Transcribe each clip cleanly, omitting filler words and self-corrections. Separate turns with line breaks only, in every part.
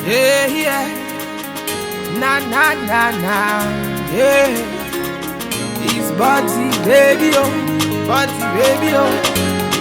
Yeah, yeah. Na na na na. Yeah. It's body baby oh, body baby oh.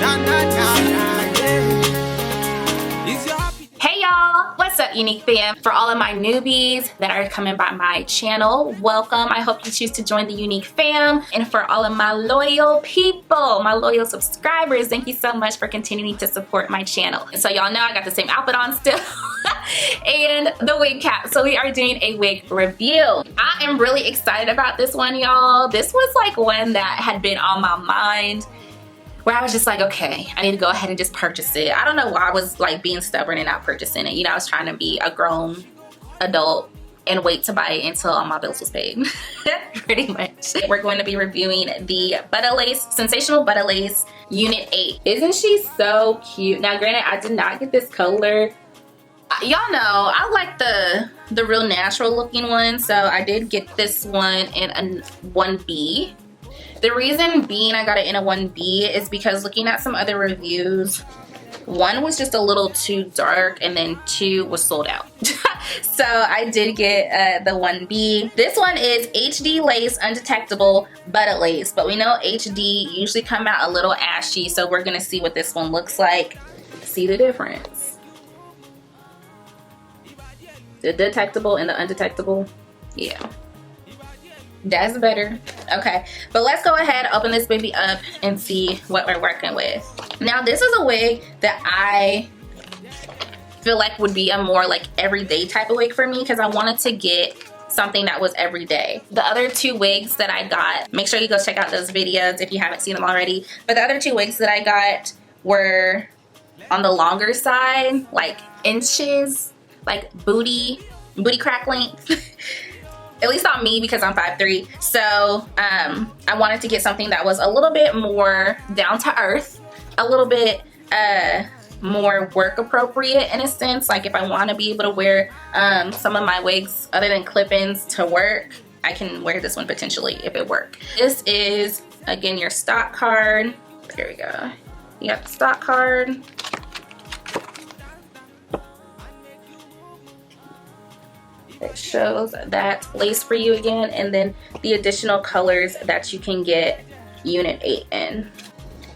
Na na na na. Yeah. It's your happy.
Hey y'all, what's up Unique fam? For all of my newbies that are coming by my channel, welcome. I hope you choose to join the Unique fam. And for all of my loyal people, my loyal subscribers, thank you so much for continuing to support my channel. And so y'all know I got the same outfit on still and the wig cap. So we are doing a wig review. I am really excited about this one, y'all. This was like one that had been on my mind, where I was just like, okay, I need to go ahead and just purchase it. I don't know why I was like being stubborn and not purchasing it. You know, I was trying to be a grown adult and wait to buy it until all my bills was paid. Pretty much. We're going to be reviewing the Butta Lace, Sensational Butta Lace Unit 8. Isn't she so cute? Now granted, I did not get this color. Y'all know, I like the real natural looking one. So I did get this one in a 1B. The reason being I got it in a 1B is because looking at some other reviews, one was just a little too dark and then two was sold out. So I did get the 1B. This one is HD Lace Undetectable Butta Lace, but we know HD usually come out a little ashy, so we're gonna see what this one looks like. See the difference? The detectable and the undetectable, yeah. That's better. Okay, but let's go ahead, open this baby up and see what we're working with. Now this is a wig that I feel like would be a more like everyday type of wig for me, because I wanted to get something that was everyday. The other two wigs that I got, make sure you go check out those videos if you haven't seen them already, but the other two wigs that I got were on the longer side, like inches, like booty crack length. At least on me, because I'm 5'3". So I wanted to get something that was a little bit more down to earth, a little bit more work appropriate in a sense. Like if I want to be able to wear some of my wigs other than clip-ins to work, I can wear this one potentially if it works. This is, again, your stock card. There we go. You got the stock card. It shows that lace for you again, and then the additional colors that you can get Unit 8 in.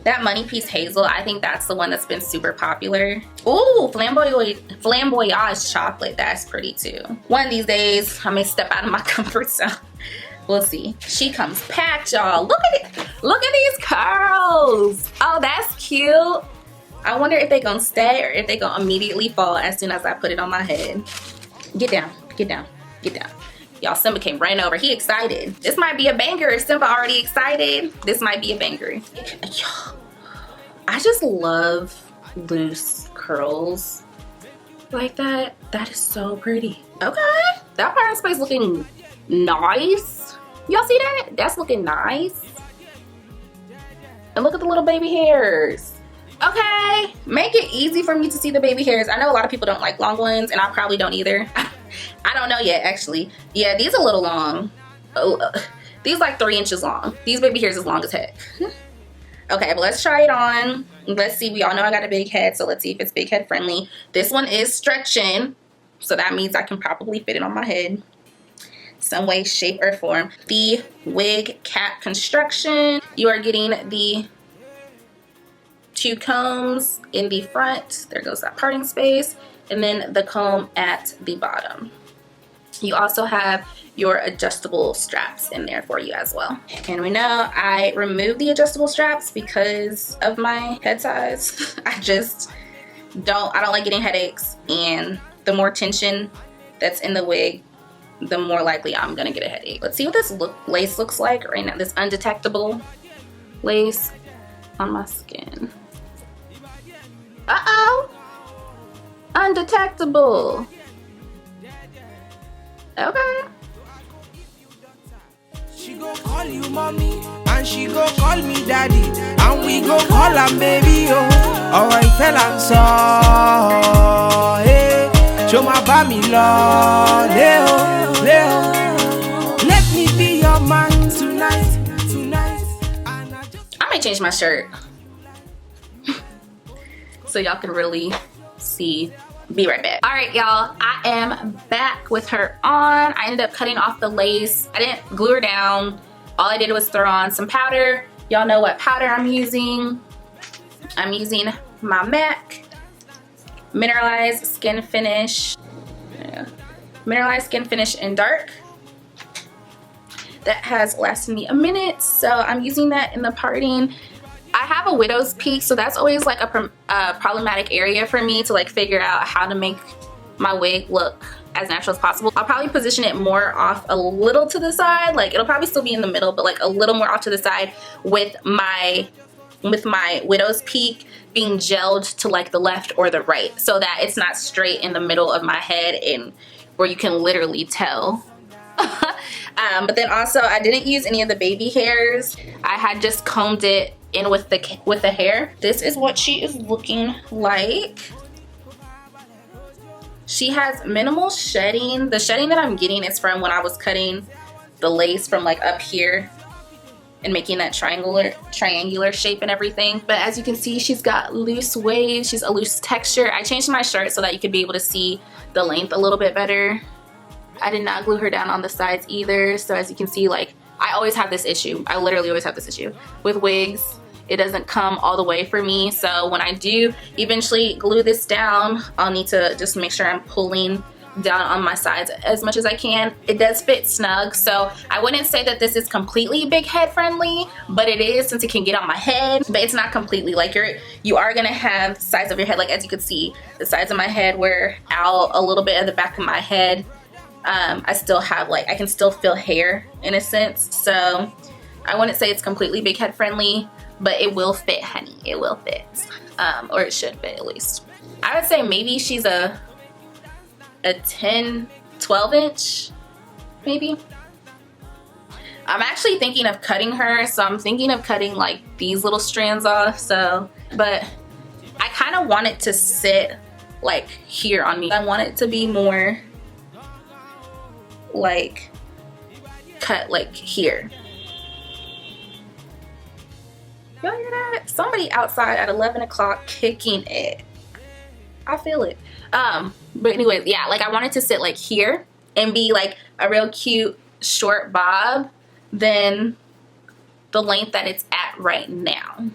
That Money Piece Hazel, I think that's the one that's been super popular. Ooh, Flamboyage Chocolate, that's pretty too. One of these days, I may step out of my comfort zone. We'll see. She comes packed, y'all. Look at it. Look at these curls. Oh, that's cute. I wonder if they're gonna stay or if they're gonna immediately fall as soon as I put it on my head. Get down. Get down, get down. Y'all, Simba came right over. He excited. This might be a banger. If Simba already excited, this might be a banger. I just love loose curls like that. That is so pretty. Okay, that part of space looking nice. Y'all see that? That's looking nice. And look at the little baby hairs. Okay, make it easy for me to see the baby hairs. I know a lot of people don't like long ones, and I probably don't either. I don't know yet, actually. Yeah, these are a little long. Oh, these like 3 inches long. These baby hairs is long as heck. Okay, but let's try it on. Let's see. We all know I got a big head, so let's see if it's big head friendly. This one is stretching, so that means I can probably fit it on my head some way, shape, or form. The wig cap construction. You are getting the 2 combs in the front. There goes that parting space. And then the comb at the bottom. You also have your adjustable straps in there for you as well. And we know I removed the adjustable straps because of my head size. I don't like getting headaches, and the more tension that's in the wig, the more likely I'm gonna get a headache. Let's see what this lace looks like right now. This undetectable lace on my skin. Uh-oh. Undetectable. Okay.
She go call you mommy, and she go call me daddy, and we go call her baby, oh. Alright, tell her so. Hey, show my baby love, Leo, Leo. Let me be your man tonight.
I might change my shirt so y'all can really see Be right back. All right, y'all, I am back with her on. I ended up cutting off the lace. I didn't glue her down. All I did was throw on some powder. Y'all know what powder I'm using. I'm using my MAC Mineralized Skin Finish. Yeah. Mineralized Skin Finish in Dark. That has lasted me a minute, so I'm using that in the parting. I have a widow's peak, so that's always like a problematic area for me to like figure out how to make my wig look as natural as possible. I'll probably position it more off a little to the side, like it'll probably still be in the middle, but like a little more off to the side with my widow's peak being gelled to like the left or the right, so that it's not straight in the middle of my head and where you can literally tell. But then also I didn't use any of the baby hairs. I had just combed it in with the hair. This is what she is looking like. She has minimal shedding. The shedding that I'm getting is from when I was cutting the lace from like up here and making that triangular shape and everything. But as you can see, she's got loose waves. She's a loose texture. I changed my shirt so that you could be able to see the length a little bit better. I did not glue her down on the sides either. So as you can see, like I always have this issue. I literally always have this issue with wigs. It doesn't come all the way for me. So when I do eventually glue this down, I'll need to just make sure I'm pulling down on my sides as much as I can. It does fit snug, so I wouldn't say that this is completely big head friendly, but it is, since it can get on my head. But it's not completely, like you are gonna have sides of your head, like as you can see, the sides of my head were out a little bit of the back of my head. I still have like, I can still feel hair in a sense, so I wouldn't say it's completely big head friendly, but it will fit, honey. It will fit, or it should fit at least. I would say maybe she's a 10, 12 inch, maybe. I'm actually thinking of cutting her, so I'm thinking of cutting like these little strands off, so, but I kind of want it to sit like here on me. I want it to be more like cut like here. Y'all hear that? Somebody outside at 11 o'clock kicking it. I feel it. But anyways, yeah, like I want it to sit like here and be like a real cute short bob than the length that it's at right now.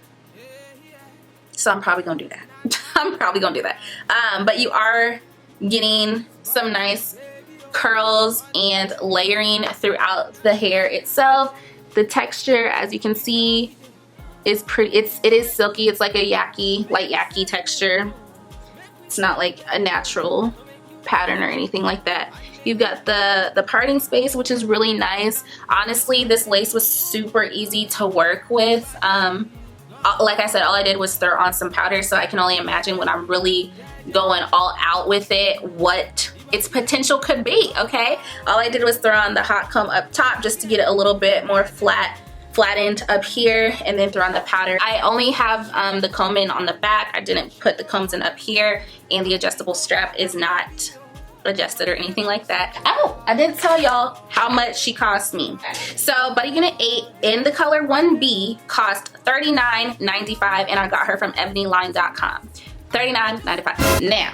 So I'm probably gonna do that. I'm probably gonna do that. But you are getting some nice curls and layering throughout the hair itself. The texture, as you can see, is pretty. It is silky. It's like a light yaki texture. It's not like a natural pattern or anything like that. You've got the parting space, which is really nice. Honestly, this lace was super easy to work with. Like I said, all I did was throw on some powder, so I can only imagine when I'm really going all out with it what its potential could be, okay? All I did was throw on the hot comb up top just to get it a little bit more flattened up here, and then throw on the powder. I only have the comb in on the back. I didn't put the combs in up here, and the adjustable strap is not adjusted or anything like that. Oh, I didn't tell y'all how much she cost me. So Buddy Unit 8 in the color 1B cost $39.95, and I got her from ebonyline.com. $39.95. Now,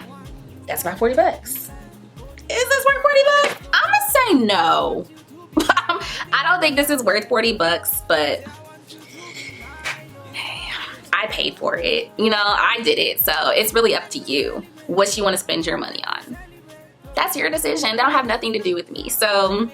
that's about 40 bucks. Is this worth 40 bucks? I'm gonna say no. I don't think this is worth 40 bucks, but I paid for it. You know, I did it, so it's really up to you what you want to spend your money on. That's your decision. That don't have nothing to do with me. So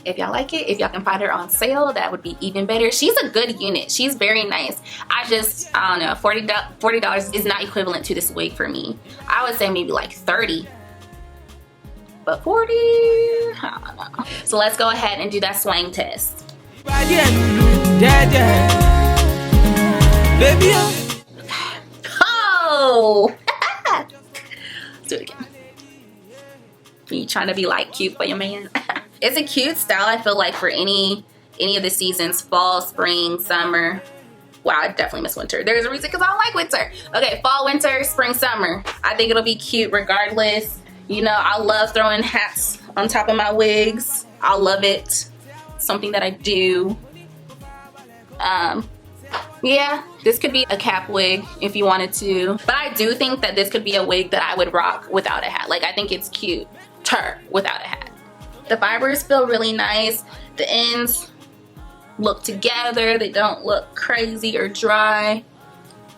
if y'all like it, if y'all can find her on sale, that would be even better. She's a good unit. She's very nice. I don't know, $40 is not equivalent to this wig for me. I would say maybe like 30. But 40, I don't know. So let's go ahead and do that swang test. Oh! Let's do it again. Are you trying to be like cute for your man? It's a cute style, I feel like, for any of the seasons, fall, spring, summer. Wow, I definitely miss winter. There's a reason because I don't like winter. Okay, fall, winter, spring, summer. I think it'll be cute regardless. You know, I love throwing hats on top of my wigs. I love it. Something that I do. Yeah, This could be a cap wig if you wanted to, but I do think that this could be a wig that I would rock without a hat. Like, I think it's cute without a hat. The fibers feel really nice. The ends look together. They don't look crazy or dry.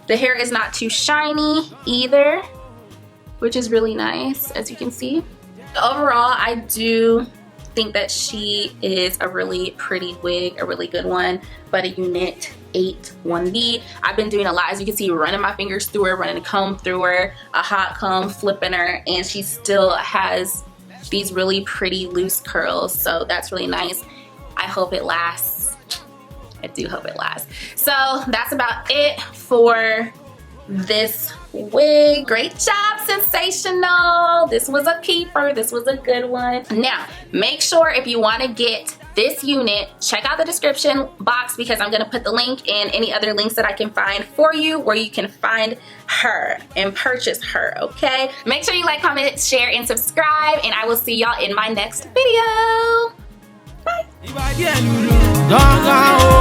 The hair is not too shiny either, which is really nice, as you can see. Overall, I do think that she is a really pretty wig, a really good one, but a Unit 8 1B. I've been doing a lot, as you can see, running my fingers through her, running a comb through her, a hot comb, flipping her, and she still has these really pretty loose curls, so that's really nice. I hope it lasts. I do hope it lasts. So that's about it for this wig. Great job, Sensational. This was a keeper. This was a good one. Now, make sure if you want to get this unit, check out the description box because I'm going to put the link and any other links that I can find for you where you can find her and purchase her, okay? Make sure you like, comment, share, and subscribe, and I will see y'all in my next video. Bye.